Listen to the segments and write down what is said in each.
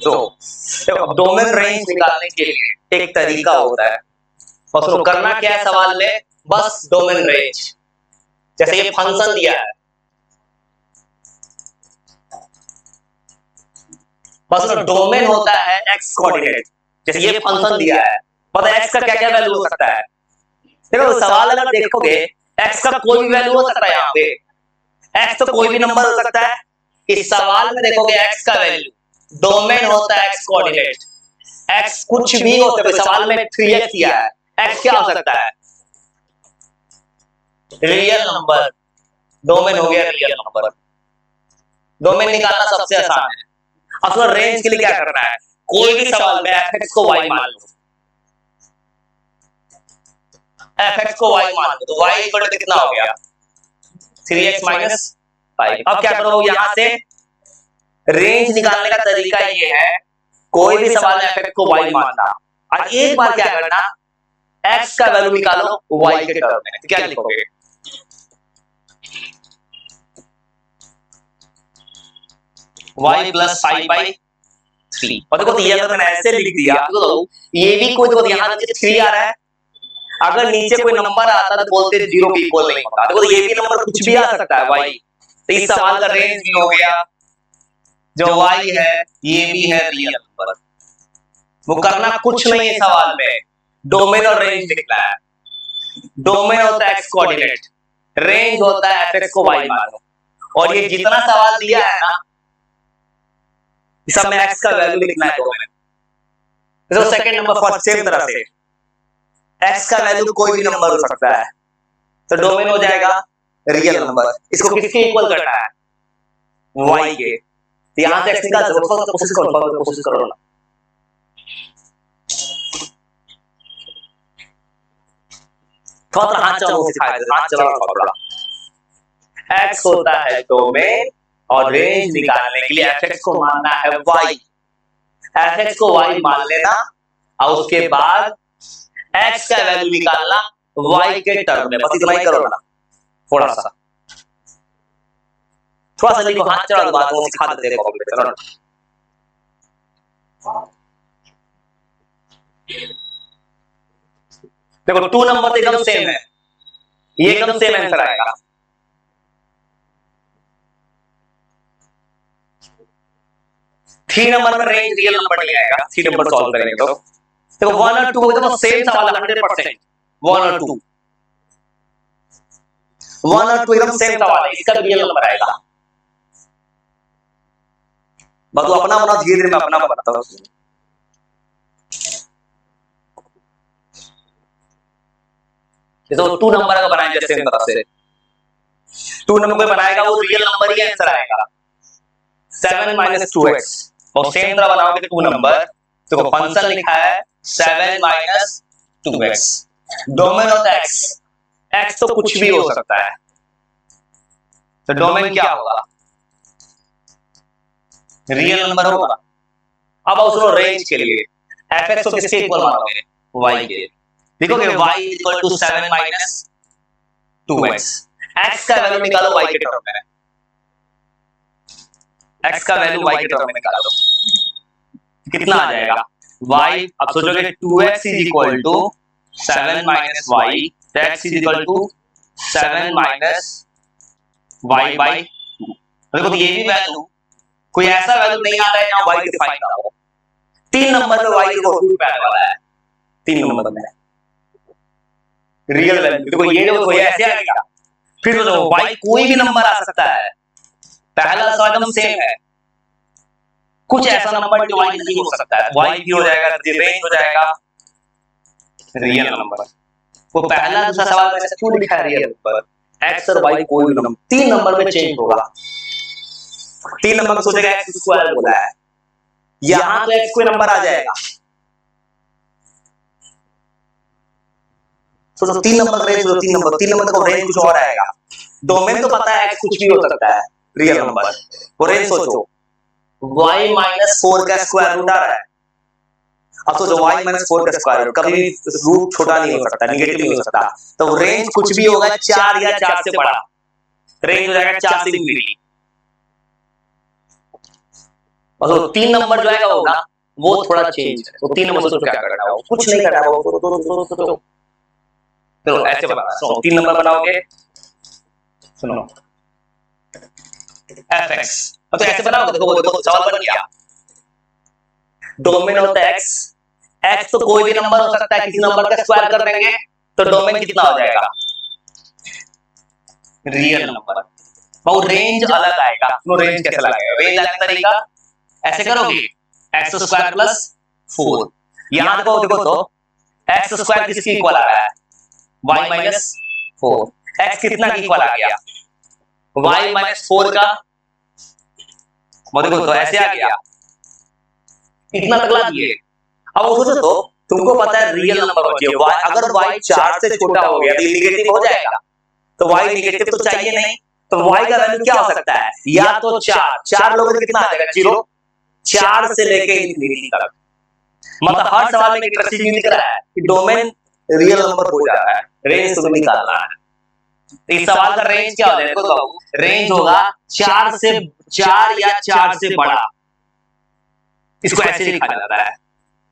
तो domain range निकालने के लिए एक तरीका होता है, और उसको करना क्या है सवाल में, बस डोमेन रेंज। जैसे ये फंक्शन दिया है, बस उसका डोमेन होता है एक्स कोऑर्डिनेट। जैसे ये फंक्शन दिया है, पता है एक्स का क्या क्या वैल्यू हो सकता है। देखो सवाल अगर देखोगे, एक्स का कोई भी वैल्यू हो सकता है, यहाँ पे एक्स तो कोई भी नंबर हो सकता है। इस सवाल में देखोगे एक्स का वैल्यू, डोमेन होता है एक्स कोऑर्डिनेट। एक्स कुछ भी हो सकता है, सवाल में 3x दिया है, एक्स क्या हो सकता है, रियल नंबर। डोमेन हो गया रियल नंबर। डोमेन निकालना सबसे आसान है। अब तो रेंज के लिए क्या करना है, कोई भी सवाल में fx को y मान लो, fx को y मान लो, तो y इक्वल टू कितना हो गया, 3x माइनस 5। अब क्या करो, यहां से रेंज निकालने का तरीका ये है, कोई भी सवाल में fx को y मानना, और एक बार क्या करना, x का वैल्यू निकालो y के टर्म में। क्या लिखोगे, y प्लस 5/3। और देखो ये अगर मैंने ऐसे लिख दिया तो ये भी कोई, देखो यहाँ नीचे 3 आ रहा है, अगर नीचे कोई नंबर आता तो बोलते 0 के इक्वल नहीं होता। देखो ये भी नंबर कुछ भी आ सकता है y, तो इस सवाल का रेंज भी हो गया, जो y है ये भी है रियल नंबर। वो करना कुछ नहीं है सवाल में, डोमेन और रेंज लिखना है। डोमेन होता है एक्स कोऑर्डिनेट, रेंज होता है fx को y मानो, और ये जितना सवाल दिया है ना, सब में x का वैल्यू लिखना है डोमेन। तो सेकंड नंबर फर्स्ट सेम तरह से x का वैल्यू कोई भी नंबर हो सकता है, तो डोमेन हो जाएगा रियल नंबर। इसको किसके इक्वल करना है, y के। तो यहां से x निकाल सकते हो, कोशिश करो ना। थोड़ा हाथ चलाओ, सिखाया हाथ चलाओ थोड़ा। x होता है डोमेन, और रेंज निकालने के लिए fx को मानना है y। fx को y मान लेना, और उसके बाद x का वैल्यू निकालना y के टर्म में। बस इतना ही करो ना, थोड़ा सा लिखो, हाथ चढ़ा दो, बात वो सिखा देते हैं चलो ना। देखो 2 नंबर एकदम सेम है, ये एकदम सेम आंसर आएगा। थ्री नंबर में रेंज रियल नंबर नहीं आएगा, 3 नंबर सॉल्व करेंगे तो देखो 1 और 2 एकदम सेम सवाल 100%। 1 और 2 एकदम सेम सवाल है, इसका रियल नंबर आएगा। बस अपना अपना धीरे धीरे मैं अपना बताता हूँ। तो 2 नंबर का बनाएंगे सेम तरह से, 2 नंबर का बनाएगा वो रियल नंबर ही आंसर आएगा, 7 - 2x। और सेम तरह बनाओगे 2 नंबर, तो फंक्शन लिखा है 7 - 2x। डोमेन होता है x तो कुछ भी हो सकता है, तो डोमेन क्या होगा, रियल नंबर होगा। अब उसको रेंज के लिए fx को किसके इक्वल मानोगे, y के। देखोगे y equal to 7 - 2x। x का वैल्यू निकालो y के टर्म में, x का वैल्यू y के टर्म में निकालो, कितना आ जाएगा y। अब सोचोगे 2x is equal to 7 - y, तो x is equal to 7 - y by 2। देखो तो ये भी वैल्यू, कोई ऐसा वैल्यू नहीं आ रहा है जहां y डिफाइन ना हो। 3 नंबर में y को रूट पे आने वाला है, 3 नंबर में रियल वैल्यू। देखो ये देखो ये ऐसे आएगा, फिर तो y कोई भी नंबर आ सकता है, पहला सवाल एकदम सेम है, कुछ ऐसा नंबर जो y नहीं हो सकता है, y भी हो जाएगा, रेंज हो जाएगा रियल नंबर। वो पहला दूसरा सवाल में क्यों लिखा है रियल नंबर, x और y कोई भी नंबर 3 नंबर में चेंज होगा। 3 नंबर में सोचेगा x स्क्वायर बोला है, यहां तो x कोई नंबर आ जाएगा, तो 3 नंबर रेंज, 3 नंबर का रेंज कुछ और आएगा। डोमेन तो पता है x कुछ भी हो सकता है, रियल नंबर। वो रेंज सोचो y - 4 का स्क्वायर रूट आ रहा है। अब सोचो y - 4 का स्क्वायर रूट, कभी रूट छोटा नहीं हो सकता, नेगेटिव नहीं हो सकता, तो रेंज कुछ भी होगा 4 या 4 से बड़ा, रेंज हो जाएगा 4 से इंफिनिटी। और तो 3 नंबर जो आएगा वो ना वो थोड़ा चेंज है, तो 3 नंबर से क्या करना है, कुछ नहीं करना है, चलो ऐसे बनाना। सुनो 3 नंबर बनाओगे, सुनो fx, तो ऐसे बनाओगे, देखो देखो सवाल बन गया। डोमेन होता है x, x तो कोई भी नंबर हो सकता है, किसी नंबर का स्क्वायर कर देंगे तो डोमेन कितना हो जाएगा, रियल नंबर। और रेंज अलग आएगा, तो रेंज कैसे लगाएगा, रेंज अलग तरीका ऐसे करोगे x स्क्वायर प्लस 4, यहां देखो देखो तो x स्क्वायर किसके इक्वल आ रहा है, y माइनस 4, x कितना के इक्वल आ गया, y माइनस 4 का, देखो तो ऐसे आ गया, इतना तक ला दिए। अब सोचो तो तुमको पता है रियल नंबर होती है y, अगर y 4 से छोटा हो गया तो नेगेटिव हो जाएगा, तो y नेगेटिव तो चाहिए नहीं, तो y का वैल्यू क्या हो सकता है, या तो 4 लोगों में कितना आ जाएगा, 0, 4 से लेके इंफिनिटी तक। मतलब हर सवाल में एक चीज दिख रहा है कि डोमेन रियल नंबर हो जाता है, रेंज तुम्हें निकालना है। इस सवाल का रेंज क्या हो जाएगा, देखो रेंज होगा 4 से 4 या 4 से बड़ा, इसको ऐसे लिखा जाता है।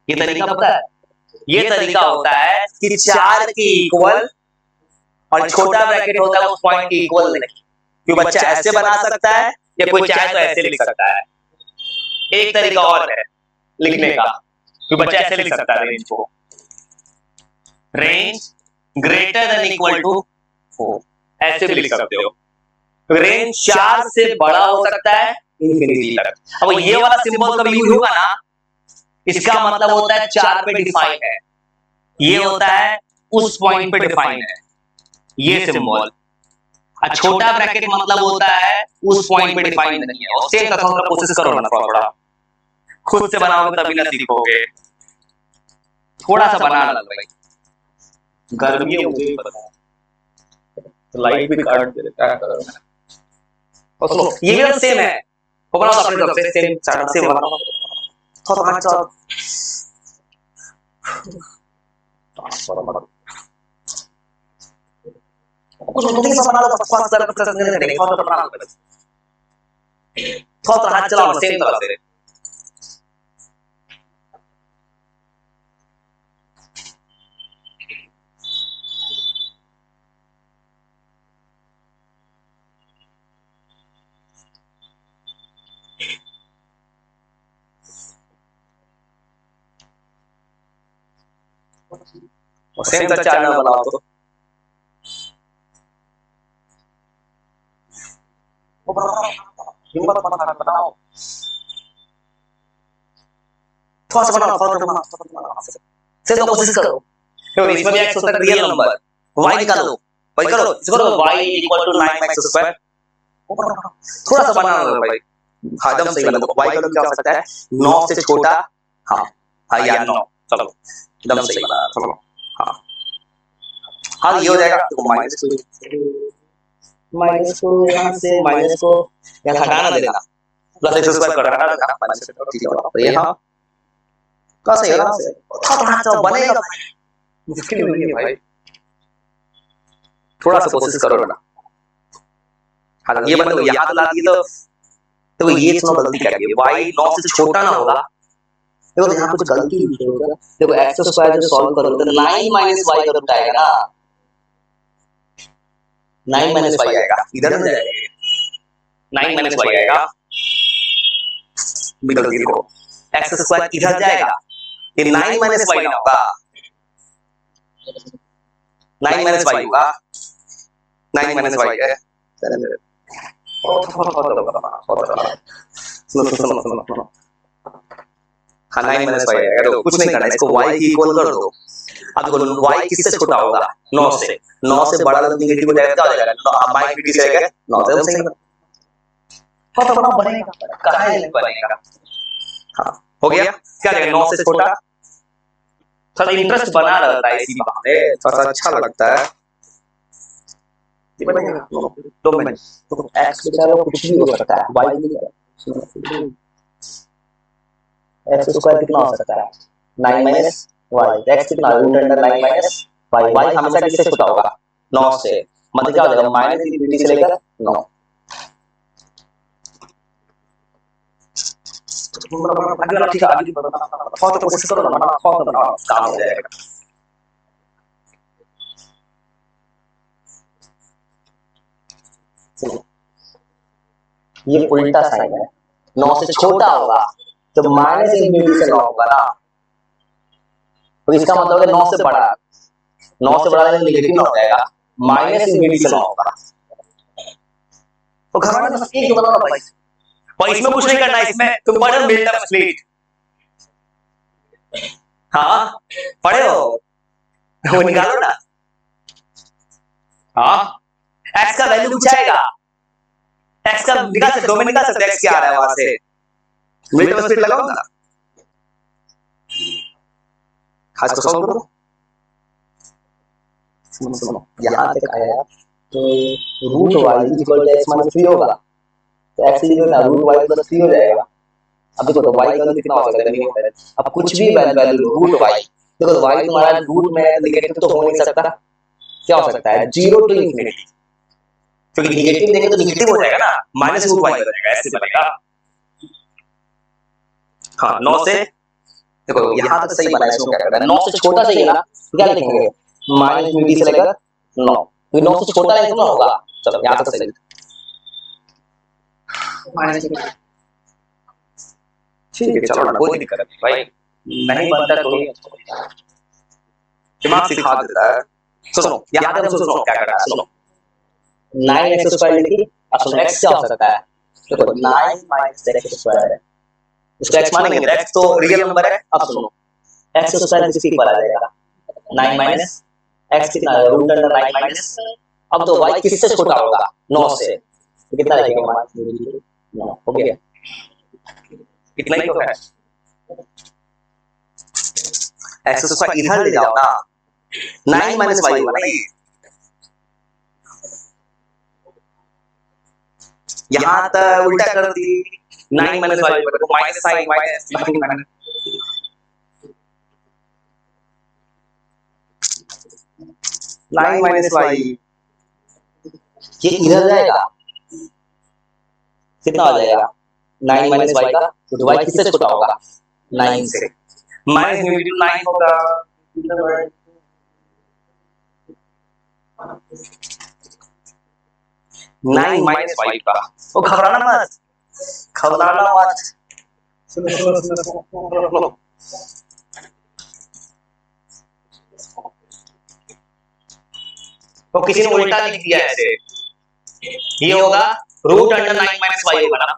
ये तरीका पता है, ये तरीका होता है कि 4 के इक्वल और छोटा ब्रैकेट होता है उस पॉइंट के इक्वल नहीं, क्योंकि बच्चा ऐसे बना सकता है या कोई चाहे तो ऐसे लिख सकता है। एक तरीका और है लिखने का, क्योंकि बच्चा ऐसे लिख सकता है रेंज को, range greater than equal to 4, ऐसे भी लिख सकते हो। रेंज 4 से बड़ा हो सकता है इंफिनिटी तक। अब ये वाला सिंबल कभी यूज होगा ना, इसका मतलब होता है 4 पे डिफाइन है, ये होता है उस पॉइंट पे डिफाइन है, ये सिंबल। छोटा ब्रैकेट मतलब होता है उस पॉइंट पे डिफाइन नहीं है। और सेम थोड़ा कोशिश करो ना, थोड़ा खुद से बनाओगे तभी ना सीखोगे, थोड़ा सा बना लो भाई, गर्मी है मुझे भी पता है, तो लाइट भी काट दे क्या करो। और सुनो ये भी सेम है, वो बनाओ अपने तरफ से, सेम सड़क से बनाओ, थोड़ा अच्छा कुछ नहीं सा बना लो, बकवास कर कर नहीं करेंगे, थोड़ा बना लो बस, थोड़ा हाथ चलाओ सेम तरह से। और सेम तरह चार ना बनाओ तो वो हिम्मत बनाओ, थोड़ा सा बनाओ, थोड़ा बनाओ, से तो कोशिश करो। क्यों इसमें भी x होता है रियल नंबर, y निकालो, y करो, इसको करो y equal to 9x square, थोड़ा सा बना लो भाई, हाँ एकदम सही बना दो। y का क्या हो सकता है, 9 से छोटा, हाँ हाँ या 9, चलो एकदम सही बना, चलो हाँ हाँ ये हो जाएगा। तो माइनस को यहाँ से माइनस को यहाँ हटाना देना, प्लस एक्स स्क्वायर कर हटा देना माइनस से, ठीक है। तो ये हाँ कैसे है ना, थोड़ा बनेगा, मुश्किल नहीं है भाई, थोड़ा सा कोशिश करो ना। हाँ ये मतलब यहाँ तो ला दिए तो ये सुनो गलती क्या की, y 9 से छोटा ना होगा, देखो यहाँ कुछ गलती होगा, देखो एक्स स्क्वायर जब सॉल्व करोगे तो 9 माइनस y का रूट आएगा ना, 9 माइनस y आएगा, इधर में जाएगा 9 माइनस y आएगा, बिल्कुल देखो एक्स स्क्वायर इधर जाएगा, ये 9 माइनस y ना होगा, 9 माइनस y होगा, 9 माइनस y है, सुनो हाँ 9 माइनस y आएगा, तो कुछ नहीं करना, इसको y की इक्वल कर दो। अब देखो y किससे छोटा होगा, 9 से, 9 से बड़ा तो नेगेटिव हो जाएगा, क्या हो जाएगा, तो y भी किससे आएगा, 9 से, सही है। तो बड़ा बनेगा, कहां नहीं बनेगा, हाँ हो गया, क्या जाएगा 9 से छोटा, थोड़ा इंटरेस्ट बना रहता है इसी बात में, थोड़ा अच्छा लगता है, ये बनेगा तो मैं तो x बेचारा कुछ भी हो सकता है, y नहीं, x स्क्वायर कितना हो सकता है 9 माइनस y, x कितना root under 9 minus y, y हमेशा किससे छोटा होगा 9 से, मतलब क्या हो जाएगा माइनस इंफिनिटी से लेकर 9, ठीक है, आगे थोड़ा तो कोशिश करो ना, थोड़ा काम हो जाएगा। ये उल्टा साइन है, 9 से छोटा होगा तो माइनस इंफिनिटी से 9 होगा ना, तो इसका मतलब है 9 से बड़ा, 9 से बड़ा नेगेटिव ना हो जाएगा, माइनस इंफिनिटी से 9 होगा। तो घर वाले बस एक जो बनाना भाई, और इसमें कुछ नहीं करना, इसमें तुम पढ़ो मिल्टन स्प्लिट। हाँ पढ़े हो, वो निकालो ना। हाँ एक्स का वैल्यू पूछाएगा, एक्स का निकाल सकते हो, मैं निकाल सकते एक्स क्या आ रहा है वहां से, मिल्टन स्प्लिट लगाओ ना, खास को सॉल्व करो। सुनो यहाँ तक आया तो root Y equal to X minus 3 होगा, तो X equal to root Y plus 3 हो जाएगा। अब देखो तो वाई का वैल्यू कितना हो सकता है, नहीं होता है। अब कुछ भी वैल्यू रूट वाई, देखो वाई तुम्हारा रूट में नेगेटिव तो हो नहीं सकता, क्या हो सकता है 0 टू इंफिनिटी, क्योंकि नेगेटिव देंगे तो नेगेटिव हो जाएगा ना, माइनस रूट वाई हो जाएगा, ऐसे बनेगा। हाँ 9 से देखो यहाँ तक सही बना है, इसमें क्या करना है, 9 से छोटा चाहिए ना, क्या लिखेंगे माइनस इंफिनिटी से लेकर 9, तो 9 से छोटा नहीं तो ना होगा। चलो यहाँ तक सही, ठीक है चलो ना, कोई दिक्कत नहीं भाई, नहीं बनता तो दिमाग सिखा देता है। सुनो यहाँ पे हम सुनो क्या करना है, सुनो 9x² लिखिए, अब सुनो x क्या हो सकता है, देखो 9 माइनस x² है, इसको x मानेंगे, x तो रियल नंबर है। अब सुनो x² किसके इक्वल आ जाएगा, 9 माइनस x कितना है, रूट अंडर 9 माइनस, अब तो y किससे छोटा होगा 9 से, तो कितना लिखेंगे 9, हो गया, इतना ही तो है। x² इधर ले जाओ ना, 9 माइनस y होगा ना, यहाँ तक उल्टा कर दी, 9 माइनस y पर तो minus sign minus 9 minus y, ये इधर जाएगा, कितना हो जाएगा 9 माइनस y का, तो y किससे छोटा होगा 9 से, माइनस इंफिनिटी 9 होगा, 9 माइनस y का, वो घबराना मत, घबराना मत, सुनो सुनो सुनो सुनो, तो किसी ने उल्टा लिख दिया ऐसे, ये होगा रूट अंडर 9 माइनस y होगा ना,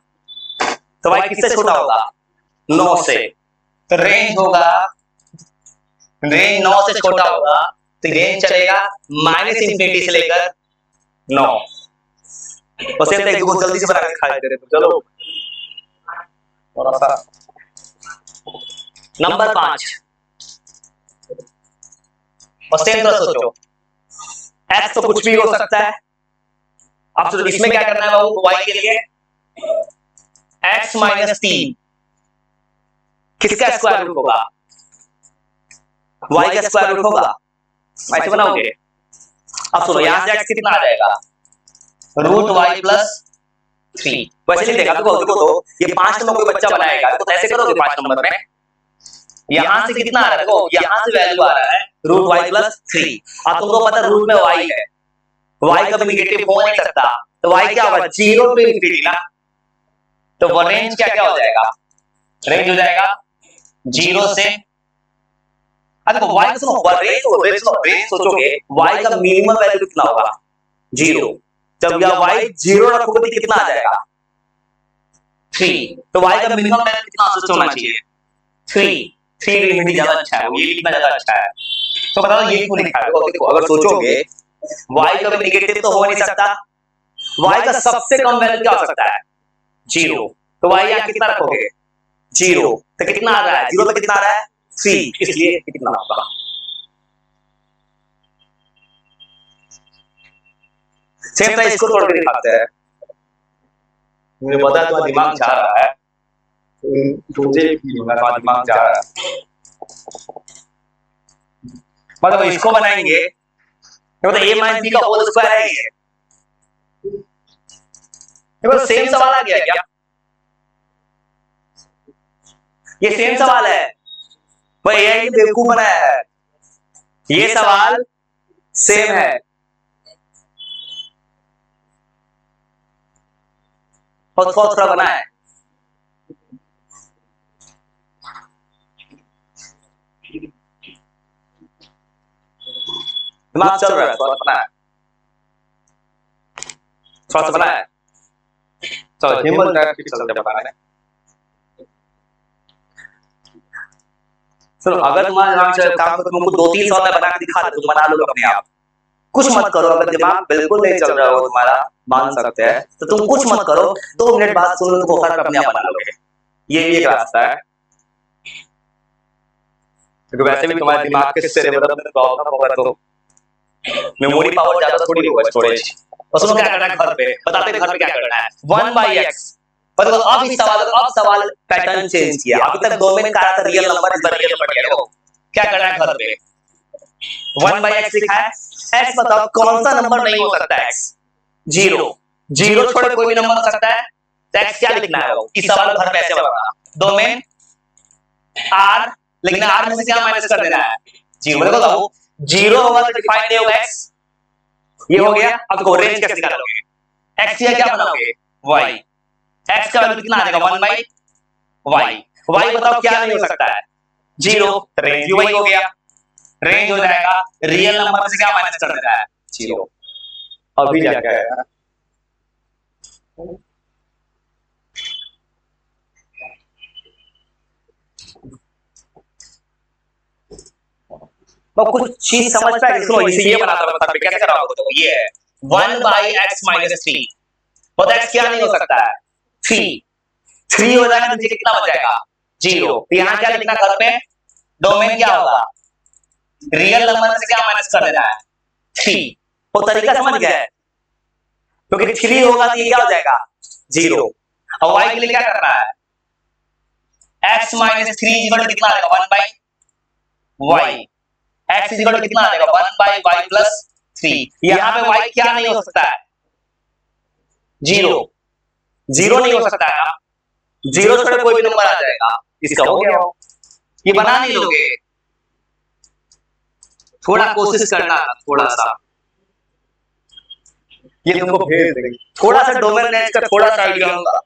तो y किससे छोटा होगा 9 से, तो रेंज होगा, रेंज 9 से छोटा होगा, तो रेंज चलेगा माइनस इंफिनिटी से लेकर 9, और सेम एक दो जल्दी से बना के दिखा दे रहे तो चलो थोड़ा सा। नंबर 5, और सेम तरह सोचो, x तो कुछ भी हो सकता है, अब तो इसमें क्या करना है बाबू, y के लिए x माइनस 3 किसका स्क्वायर रूट होगा, y का स्क्वायर रूट होगा, ऐसे बनाओगे। अब सुनो यहां से x कितना आ जाएगा, रूट y प्लस 3, वैसे नहीं देखा देखो देखो, तो ये 5 नंबर कोई बच्चा बनाएगा तो ऐसे करोगे 5 नंबर में, यहां से कितना आ रहा है, देखो यहां से वैल्यू आ रहा है रूट y प्लस 3, अब तुमको पता रूट में y है, y कभी नेगेटिव हो नहीं सकता, तो y क्या होगा 0 टू इंफिनिटी ना, तो वो रेंज क्या क्या हो जाएगा, रेंज हो जाएगा 0 से, अरे y का सुनो रेंज सोचोगे, y का मिनिमम वैल्यू कितना होगा 0, जब यह y 0 रखोगे तो कितना आ जाएगा 3, तो y का मिनिमम वैल्यू कितना होना चाहिए 3 इंफिनिटी ज्यादा अच्छा है, ये लिखना ज्यादा अच्छा है, तो बताओ ये क्यों लिखा है, देखो अगर सोचोगे y कभी नेगेटिव तो हो नहीं सकता, y का सबसे कम वैल्यू क्या हो सकता है 0, तो y यहां कितना रखोगे 0, तो कितना आ रहा है 0 पे कितना आ रहा है 3, इसलिए कितना होगा, सेम तो इसको तोड़ के दिखाते हैं, मुझे पता है तुम्हारा दिमाग जा रहा है, सोचे कि तुम्हारा दिमाग जा रहा है, मतलब इसको बनाएंगे तो a माइनस b का होल स्क्वायर है ये, देखो सेम सवाल आ गया क्या, ये सेम सवाल है, पर ये है कि बेवकूफ बनाया है। ये सवाल सेम है, और थोड़ा बना है। दिमाग चल रहा है, थोड़ा बना है, थोड़ा सा बना है। चलो हिम्मत करके चलते बनाने। चलो अगर तुम्हारा दिमाग चल काम तो तुमको 2-3 सवाल मैं बना के दिखा दे, तुम बना लो अपने आप। कुछ मत करो, अगर दिमाग बिल्कुल नहीं चल रहा हो तुम्हारा, मान सकते हैं, तो तुम कुछ मत करो, 2 मिनट बाद सुन लो, तुमको अपने आप बना लोगे। ये भी एक रास्ता है, क्योंकि वैसे भी तुम्हारे दिमाग के सेरेब्रम में प्रॉब्लम होगा तो मेमोरी पावर ज्यादा थोड़ी होगा, स्टोरेज। और सुनो क्या करना है घर पे, बताते हैं घर पे क्या करना है। 1/x, मतलब अब इस सवाल, अब सवाल पैटर्न चेंज किया। अभी तक डोमेन का था रियल नंबर, इस बार रियल नंबर लिया। देखो क्या करना है घर पे, 1/x लिखा है। x बताओ कौन सा नंबर नहीं हो सकता x? 0, 0 छोड़े कोई भी नंबर हो सकता है, तो x क्या लिखना है? इस सवाल को घर पे ऐसे बनाना, डोमेन r, लेकिन r में से क्या माइनस कर देना है? 0। देखो 0 होगा तो डिफाइन नहीं होगा x, ये हो गया। अब देखो रेंज कैसे निकालोगे, x की क्या बनाओगे? y, x का वैल्यू कितना आ जाएगा? 1/y। y बताओ क्या नहीं हो सकता है? 0, रेंज भी वही हो गया। रेंज हो जाएगा, रियल नंबर से क्या माइनस कर देना है? 0। अभी जाके आएगा। तो कुछ चीज समझ पाएगी, सुनो इसे ये बनाता हूं, मैं कैसे कराऊंगा? तो ये है 1/x - 3, और x क्या नहीं हो सकता है? 3 हो जाएगा, नीचे कितना बच जाएगा? 0। तो यहां क्या लिखना घर पे? डोमेन क्या होगा? रियल नंबर से क्या माइनस कर देना है? 3। वो तरीका समझ गया है, क्योंकि 3 होगा तो ये क्या हो जाएगा? 0। और y के लिए क्या करना है? x - 3 कितना आ जाएगा? 1/y। x कितना आ जाएगा? 1/y + 3। यहां पे y क्या नहीं हो सकता है? 0। 0 नहीं हो सकता है, 0 छोड़े कोई भी नंबर आ जाएगा। इसका हो गया। ये बना नहीं लोगे, थोड़ा कोशिश करना, थोड़ा सा, ये तुमको भेज देंगे। थोड़ा सा डोमेन रेंज का थोड़ा सा आइडिया होगा।